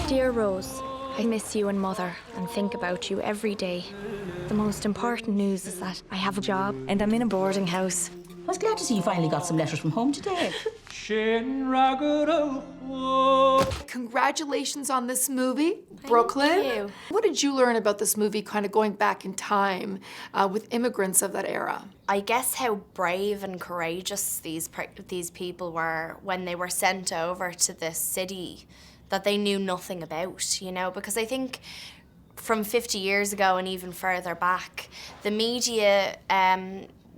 Dear Rose, I miss you and Mother and think about you every day. The most important news is that I have a job and I'm in a boarding house. I was glad to see you finally got some letters from home today. Congratulations on this movie, Brooklyn. Thank you. What did you learn about this movie kind of going back in time with immigrants of that era? I guess how brave and courageous these people were when they were sent over to this city that they knew nothing about, you know, because I think from 50 years ago and even further back, the media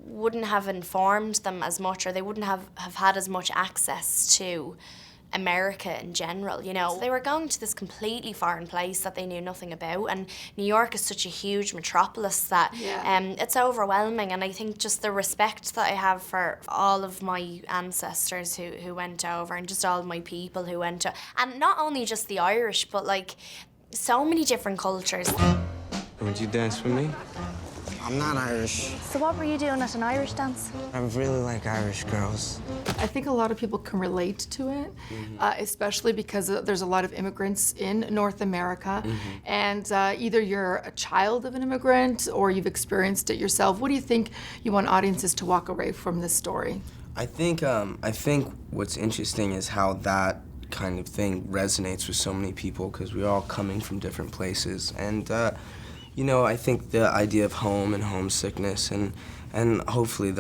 wouldn't have informed them as much, or they wouldn't have had as much access to America in general, you know. They were going to this completely foreign place that they knew nothing about, and New York is such a huge metropolis that it's overwhelming. And I think just the respect that I have for all of my ancestors who went over, and just all of my people who went to, and not only just the Irish, but like so many different cultures. Would you dance for me? I'm not Irish. So what were you doing at an Irish dance? I really like Irish girls. I think a lot of people can relate to it, especially because there's a lot of immigrants in North America, and either you're a child of an immigrant or you've experienced it yourself. What do you think you want audiences to walk away from this story? I think what's interesting is how that kind of thing resonates with so many people, because we're all coming from different places. And you know, I think the idea of home and homesickness, and hopefully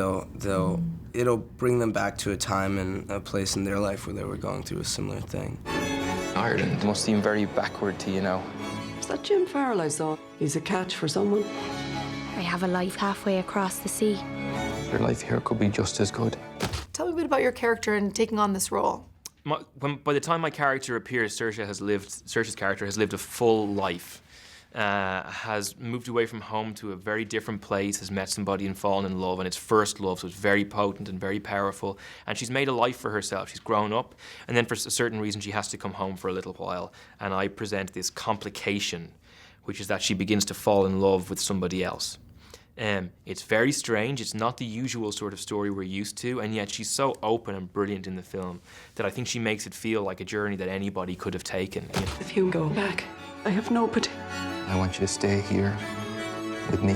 it'll bring them back to a time and a place in their life where they were going through a similar thing. Ireland must seem very backward to you now. Is that Jim Farrell I saw? He's a catch for someone. I have a life halfway across the sea. Your life here could be just as good. Tell me a bit about your character and taking on this role. By the time my character appears, Saoirse's character has lived a full life. Has moved away from home to a very different place, has met somebody and fallen in love, and it's first love, so it's very potent and very powerful. And she's made a life for herself. She's grown up, and then for a certain reason she has to come home for a little while. And I present this complication, which is that she begins to fall in love with somebody else. It's very strange. It's not the usual sort of story we're used to, and yet she's so open and brilliant in the film that I think she makes it feel like a journey that anybody could have taken. If you go back, I have nobody. I want you to stay here with me.